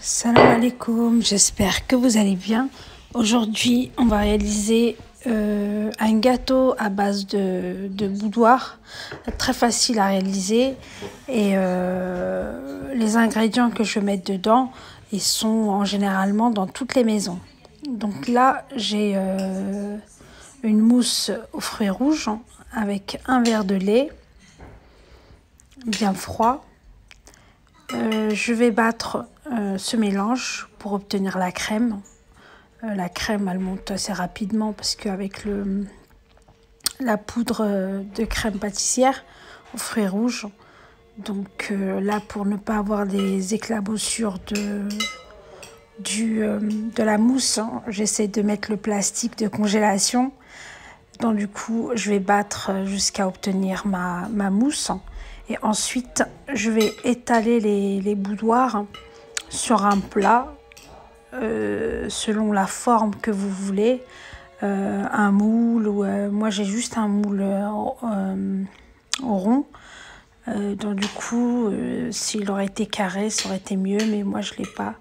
Salam alaikum, j'espère que vous allez bien. Aujourd'hui, on va réaliser un gâteau à base de boudoir, très facile à réaliser. Et les ingrédients que je vais mettre dedans, ils sont généralement dans toutes les maisons. Donc là, j'ai une mousse aux fruits rouges avec un verre de lait bien froid. Je vais battre ce mélange pour obtenir la crème. La crème, elle monte assez rapidement parce qu'avec la poudre de crème pâtissière aux fruits rouges, donc là, pour ne pas avoir des éclaboussures de la mousse, j'essaie de mettre le plastique de congélation. Donc du coup, je vais battre jusqu'à obtenir ma mousse. Et ensuite, je vais étaler les boudoirs sur un plat selon la forme que vous voulez. Un moule ou moi j'ai juste un moule rond. Donc du coup, s'il aurait été carré, ça aurait été mieux, mais moi je l'ai pas.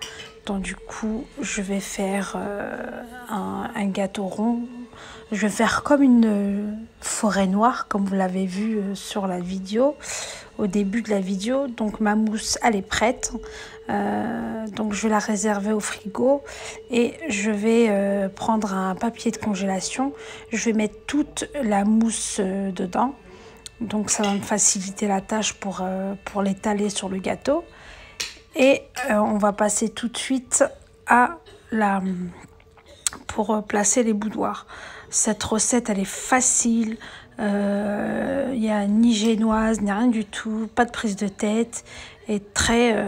Donc du coup, je vais faire un gâteau rond. Je vais faire comme une forêt noire, comme vous l'avez vu sur la vidéo, au début de la vidéo. Donc ma mousse, elle est prête. Donc je vais la réserver au frigo et je vais prendre un papier de congélation. Je vais mettre toute la mousse dedans. Donc ça va me faciliter la tâche pour l'étaler sur le gâteau. Et on va passer tout de suite pour placer les boudoirs. Cette recette, elle est facile. Il n'y a ni génoise, ni rien du tout. Pas de prise de tête. Et très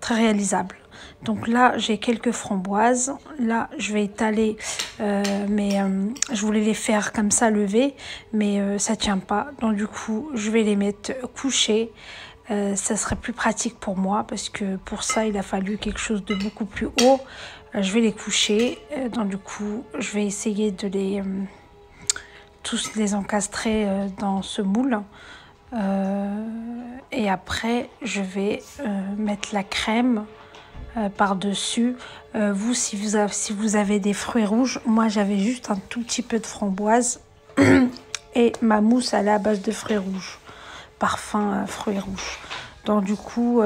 réalisable. Donc là, j'ai quelques framboises. Là, je vais étaler, je voulais les faire comme ça, lever, mais ça tient pas. Donc du coup, je vais les mettre couchées. Ça serait plus pratique pour moi parce que pour ça, il a fallu quelque chose de beaucoup plus haut. Je vais les coucher. Donc du coup, je vais essayer de tous les encastrer dans ce moule. Et après, je vais mettre la crème par-dessus. Vous, si vous avez des fruits rouges, moi j'avais juste un tout petit peu de framboise et ma mousse elle est à base de fruits rouges, parfum fruits rouges. Donc du coup,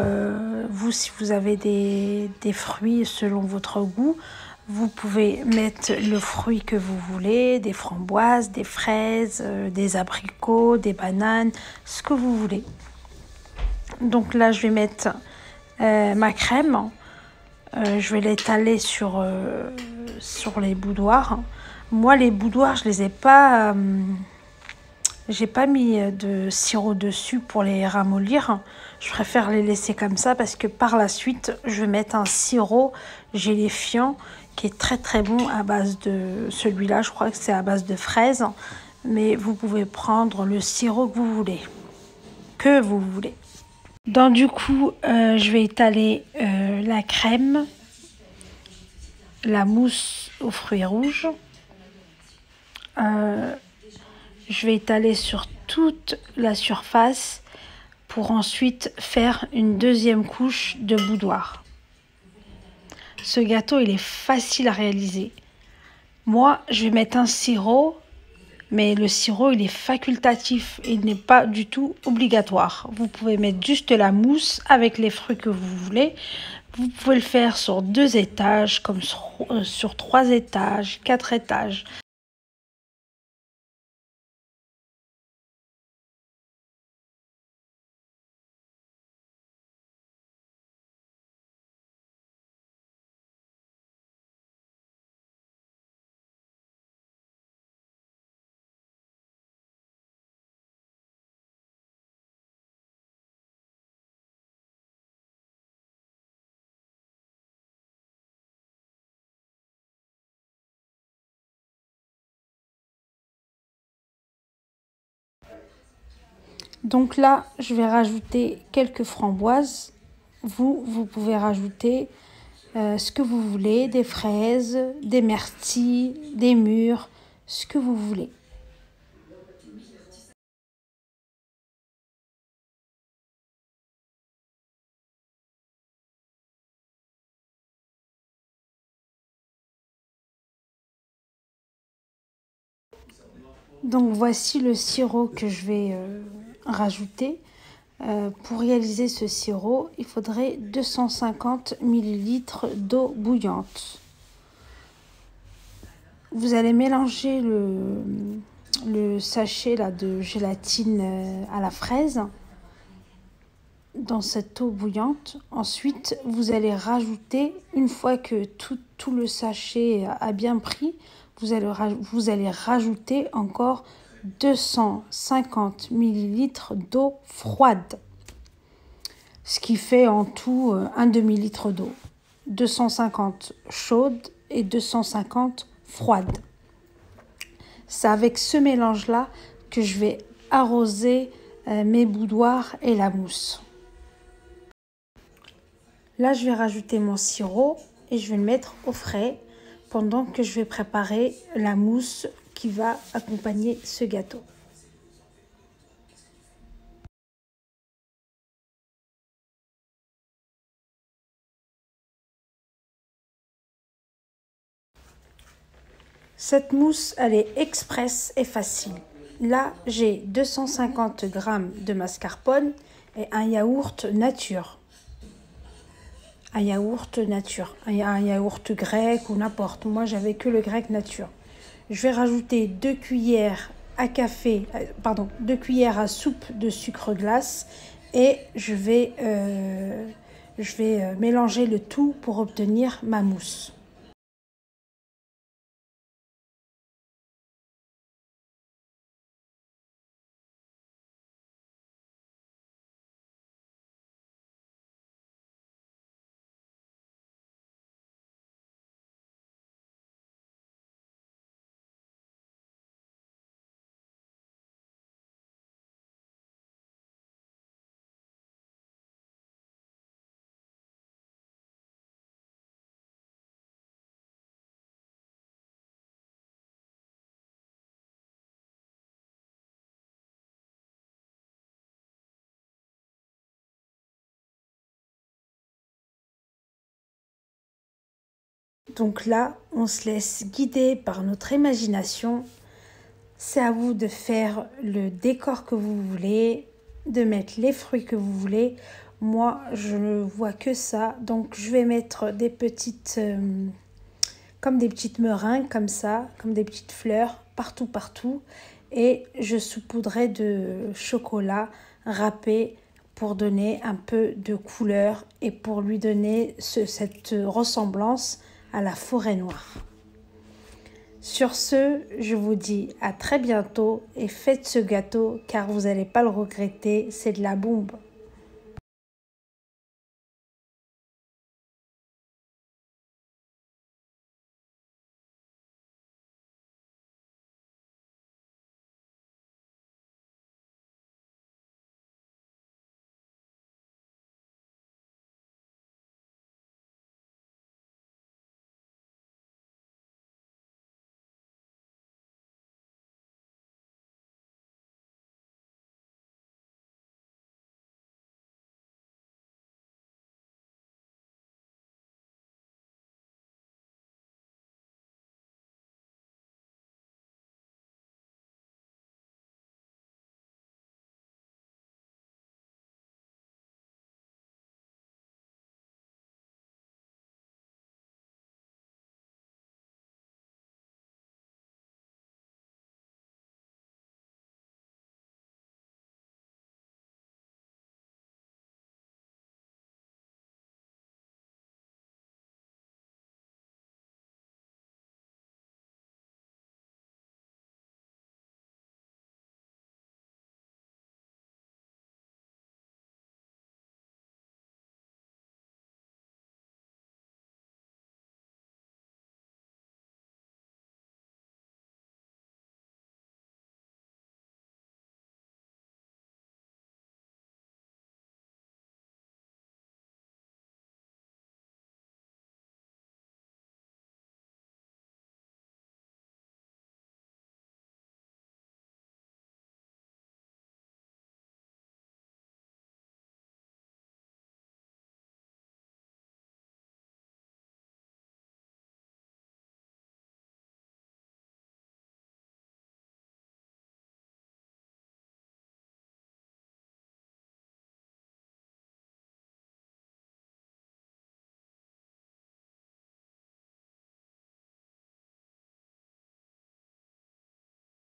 vous, si vous avez des fruits selon votre goût, vous pouvez mettre le fruit que vous voulez, des framboises, des fraises, des abricots, des bananes, ce que vous voulez. Donc là, je vais mettre ma crème. Je vais l'étaler sur les boudoirs. Moi, les boudoirs, je les ai pas... j'ai pas mis de sirop dessus pour les ramollir. Je préfère les laisser comme ça parce que par la suite, je vais mettre un sirop gélifiant qui est très très bon à base de celui-là. Je crois que c'est à base de fraises. Mais vous pouvez prendre le sirop que vous voulez. Que vous voulez. Donc du coup, je vais étaler la crème, la mousse aux fruits rouges. Je vais étaler sur toute la surface pour ensuite faire une deuxième couche de boudoir. Ce gâteau, il est facile à réaliser. Moi, je vais mettre un sirop, mais le sirop, il est facultatif. Il n'est pas du tout obligatoire. Vous pouvez mettre juste la mousse avec les fruits que vous voulez. Vous pouvez le faire sur 2 étages, comme sur 3 étages, 4 étages. Donc là, je vais rajouter quelques framboises. Vous pouvez rajouter ce que vous voulez, des fraises, des myrtilles, des mûres, ce que vous voulez. Donc voici le sirop que je vais rajouter. Pour réaliser ce sirop, il faudrait 250 ml d'eau bouillante. Vous allez mélanger le sachet là, de gélatine à la fraise dans cette eau bouillante. Ensuite, vous allez rajouter, une fois que tout le sachet a bien pris, vous allez rajouter encore 250 ml d'eau froide. Ce qui fait en tout un demi-litre d'eau. 250 chaude et 250 froide. C'est avec ce mélange-là que je vais arroser mes boudoirs et la mousse. Là, je vais rajouter mon sirop et je vais le mettre au frais pendant que je vais préparer la mousse qui va accompagner ce gâteau. Cette mousse, elle est express et facile. Là, j'ai 250 g de mascarpone et un yaourt nature. Un yaourt nature, un yaourt grec ou n'importe. Moi, j'avais que le grec nature. Je vais rajouter 2 cuillères à café, 2 cuillères à soupe de sucre glace et je vais mélanger le tout pour obtenir ma mousse. Donc là, on se laisse guider par notre imagination. C'est à vous de faire le décor que vous voulez, de mettre les fruits que vous voulez. Moi, je ne vois que ça. Donc, je vais mettre des petites, comme des petites meringues, comme ça, comme des petites fleurs, partout. Et je saupoudrerai de chocolat râpé pour donner un peu de couleur et pour lui donner cette ressemblance à la forêt noire. Sur ce, je vous dis à très bientôt et faites ce gâteau car vous n'allez pas le regretter, c'est de la bombe.